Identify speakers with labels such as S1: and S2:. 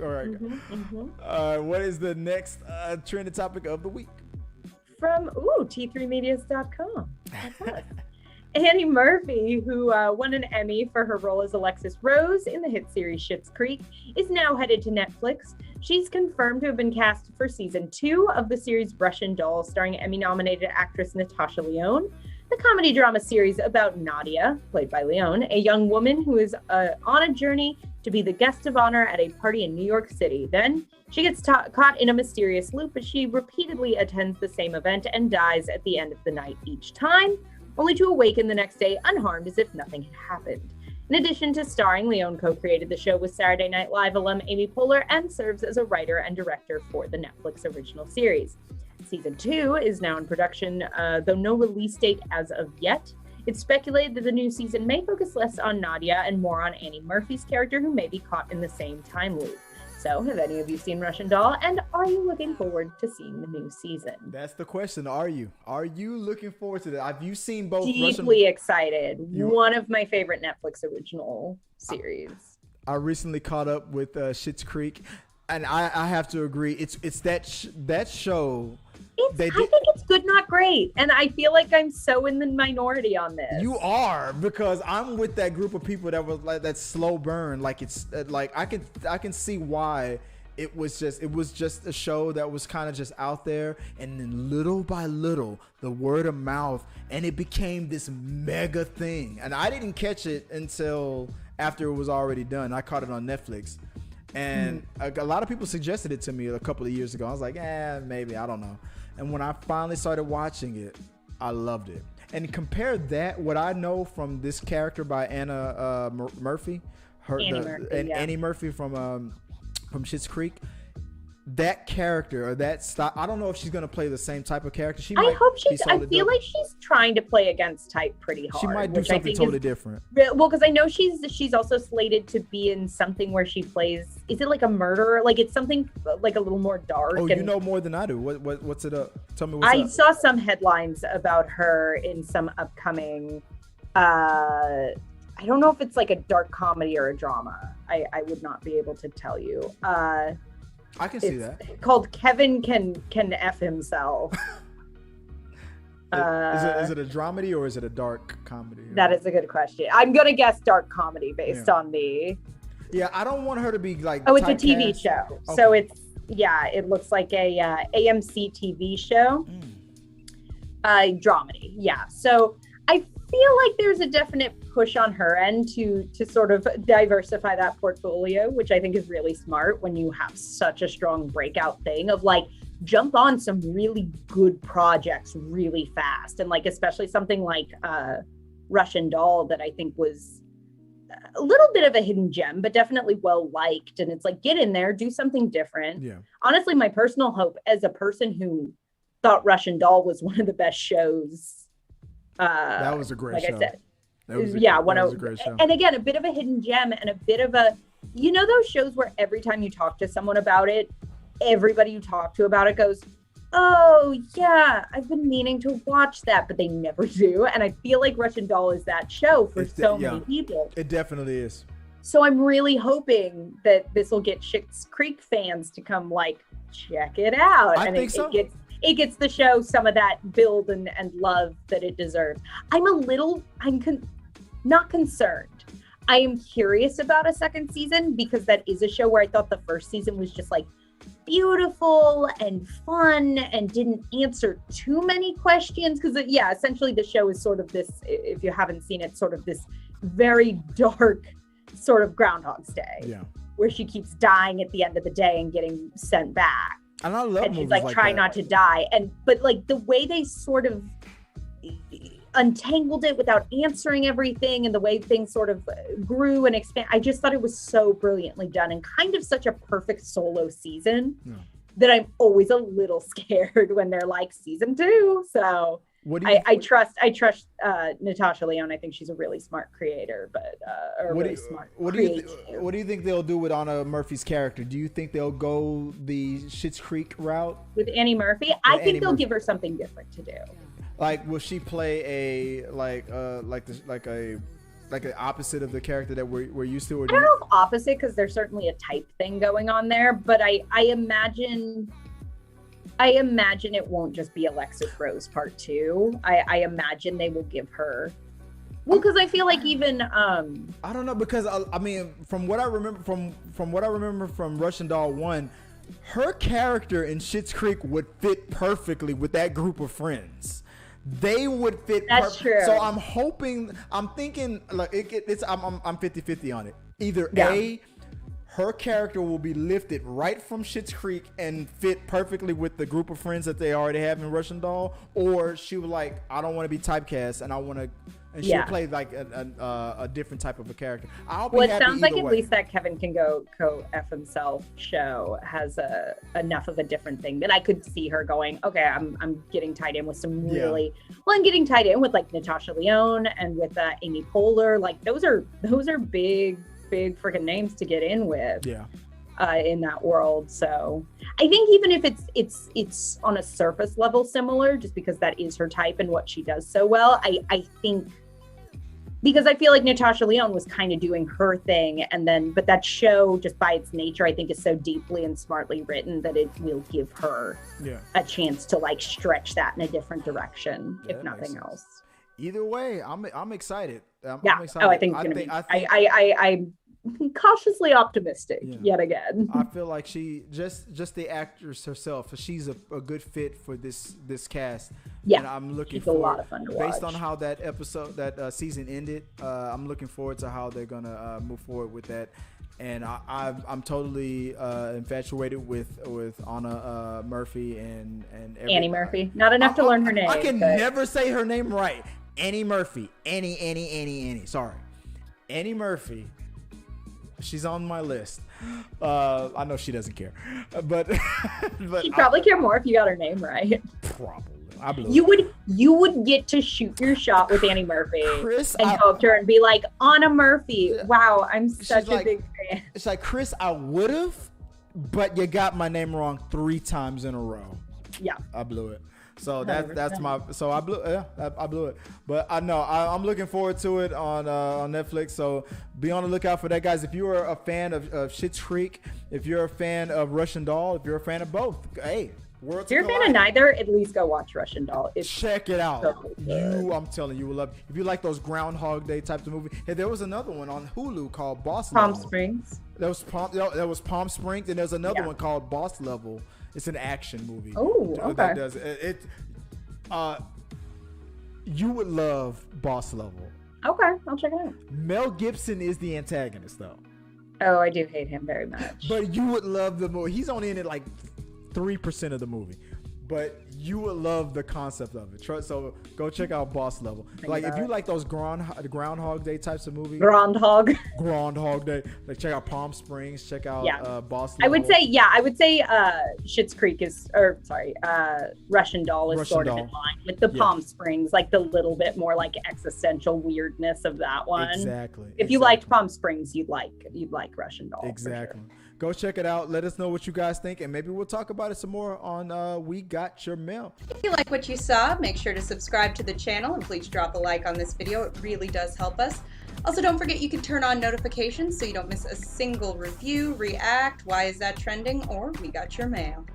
S1: All right. What is the next trending topic of the week?
S2: From T3medias.com. Annie Murphy, who won an Emmy for her role as Alexis Rose in the hit series Schitt's Creek, is now headed to Netflix. She's confirmed to have been cast for season 2 of the series Russian Doll, starring Emmy-nominated actress Natasha Lyonne. The comedy drama series about Nadia, played by Lyonne, a young woman who is on a journey to be the guest of honor at a party in New York City. Then she gets caught in a mysterious loop as she repeatedly attends the same event and dies at the end of the night each time, only to awaken the next day unharmed as if nothing had happened. In addition to starring, Lyonne co-created the show with Saturday Night Live alum Amy Poehler and serves as a writer and director for the Netflix original series. Season 2 is now in production, though no release date as of yet. It's speculated that the new season may focus less on Nadia and more on Annie Murphy's character, who may be caught in the same time loop. So, have any of you seen Russian Doll, and are you looking forward to seeing the new season?
S1: That's the question. Are you? Are you looking forward to that? Have you seen both?
S2: Deeply excited. One of my favorite Netflix original series.
S1: I recently caught up with Schitt's Creek, and I have to agree. It's that show.
S2: I think it's good, not great. And I feel like I'm so in the minority on this.
S1: You are, because I'm with that group of people that was like that slow burn. Like it's like I can see why it was just a show that was kind of just out there, and then little by little the word of mouth, and it became this mega thing. And I didn't catch it until after it was already done. I caught it on Netflix. And a lot of people suggested it to me a couple of years ago. I was like, maybe, I don't know. And when I finally started watching it, I loved it. And compare that, what I know from this character by Anna Murphy, Annie Murphy from Schitt's Creek. That character or that style, I don't know if she's gonna play the same type of character.
S2: I hope she's. I feel like she's trying to play against type pretty hard.
S1: She might do something totally different.
S2: Well, because I know she's also slated to be in something where she plays. Is it like a murderer? Like it's something like a little more dark.
S1: Oh, you know more than I do. What's it up? Tell me what's up.
S2: I saw some headlines about her in some upcoming. I don't know if it's like a dark comedy or a drama. I would not be able to tell you.
S1: I can see that.
S2: Called Kevin Can F Himself.
S1: Is it a dramedy or is it a dark comedy?
S2: That is a good question. I'm gonna guess dark comedy based on the.
S1: Yeah, I don't want her to be like.
S2: Oh, it's a TV show, okay. So it looks like a AMC TV show. Dramedy, yeah. So I feel like there's a definite push on her end to sort of diversify that portfolio, which I think is really smart when you have such a strong breakout thing of like jump on some really good projects really fast. And like, especially something like Russian Doll that I think was a little bit of a hidden gem, but definitely well liked. And it's like, get in there, do something different.
S1: Yeah.
S2: Honestly, my personal hope as a person who thought Russian Doll was one of the best shows.
S1: That was a great show.
S2: I said, that was a great show. And again, a bit of a hidden gem and a bit of a, you know, those shows where every time you talk to someone about it, everybody you talk to about it goes, oh yeah, I've been meaning to watch that, but they never do. And I feel like Russian Doll is that show for many people.
S1: It definitely is.
S2: So I'm really hoping that this will get Schitt's Creek fans to come like, check it out.
S1: I think so.
S2: It gets the show some of that build and love that it deserves. I'm not concerned. I am curious about a second season because that is a show where I thought the first season was just like beautiful and fun and didn't answer too many questions. Because essentially the show is sort of this, if you haven't seen it, sort of this very dark sort of Groundhog's Day, where she keeps dying at the end of the day and getting sent back.
S1: And I love
S2: she's like trying not to die. But like the way they sort of untangled it without answering everything and the way things sort of grew and expand, I just thought it was so brilliantly done and kind of such a perfect solo season that I'm always a little scared when they're like season 2. So I trust Natasha Lyonne. I think she's a really smart creator, but
S1: what do you think they'll do with Anna Murphy's character? Do you think they'll go the Schitt's Creek route
S2: with Annie Murphy? I think they'll give her something different to do.
S1: Like, will she play a like the opposite of the character that we're used to? Or
S2: I don't know if opposite, because there's certainly a type thing going on there, but I imagine it won't just be Alexis Rose part 2. I imagine they will give her. Well, because I feel like even
S1: I don't know, because I mean, from what I remember from Russian Doll 1, her character in Schitt's Creek would fit perfectly with that group of friends. They would fit.
S2: That's true.
S1: So I'm thinking like I'm 50-50 on it. Either A, her character will be lifted right from Schitt's Creek and fit perfectly with the group of friends that they already have in Russian Doll, or she was like, I don't want to be typecast and I want to, and she'll play like a different type of a character.
S2: It sounds like at least that Kevin Can Go F Himself show has enough of a different thing that I could see her going, okay, I'm getting tied in with some really I'm getting tied in with like Natasha Lyonne and with Amy Poehler. Like those are big freaking names to get in with in that world. So I think even if it's on a surface level similar, just because that is her type and what she does so well, I think, because I feel like Natasha Lyonne was kind of doing her thing, but that show, just by its nature, I think is so deeply and smartly written that it will give her a chance to like stretch that in a different direction, if nothing else.
S1: Either way, I'm excited. I'm excited.
S2: Oh, I think it's gonna be. I'm cautiously optimistic yet again.
S1: I feel like she just the actress herself. She's a good fit for this cast.
S2: Yeah,
S1: and I'm looking
S2: she's
S1: forward.
S2: A lot of fun to watch.
S1: Based on how that season ended, I'm looking forward to how they're gonna move forward with that. And I'm totally infatuated with Anna Murphy and
S2: Annie Murphy. Not enough to learn her name.
S1: I can never say her name right. Annie Murphy. Annie. Sorry, Annie Murphy. She's on my list. I know she doesn't care, but
S2: she'd probably care more if you got her name right.
S1: Probably. I believe
S2: you would get to shoot your shot with Annie Murphy and go up to her and be like, Anna Murphy. Wow, I'm such a big fan.
S1: It's like, Chris, I would have, but you got my name wrong 3 times in a row.
S2: Yeah,
S1: I blew it. So that's my. So I blew. Yeah, I blew it. But I know I'm looking forward to it on Netflix. So be on the lookout for that, guys. If you are a fan of Schitt's Creek, if you're a fan of Russian Doll, if you're a fan of both, hey,
S2: if you're a fan of neither, at least go watch Russian Doll.
S1: Check it out. So I'm telling you, will love. If you like those Groundhog Day types of movie, hey, there was another one on Hulu called Boss Level.
S2: Palm Springs.
S1: That was Palm Springs, and there's another one called Boss Level. It's an action movie.
S2: Oh, okay.
S1: That does it. You would love Boss Level.
S2: Okay, I'll check it out.
S1: Mel Gibson is the antagonist, though.
S2: Oh, I do hate him very much.
S1: But you would love the movie. He's only in it like 3% of the movie. But you would love the concept of it. So go check out Boss Level. Like if you like those Groundhog Day types of movies. Groundhog Day. Like check out Palm Springs. Check out Boss Level.
S2: I would say Schitt's Creek Russian Doll is sort of in line with the Palm Springs, like the little bit more like existential weirdness of that one.
S1: Exactly.
S2: If you liked Palm Springs, you'd like Russian Doll.
S1: Exactly. Go check it out. Let us know what you guys think, and maybe we'll talk about it some more on We Got Your Mail.
S3: If you like what you saw, make sure to subscribe to the channel and please drop a like on this video. It really does help us. Also, don't forget you can turn on notifications so you don't miss a single review, react, why is that trending, or We Got Your Mail.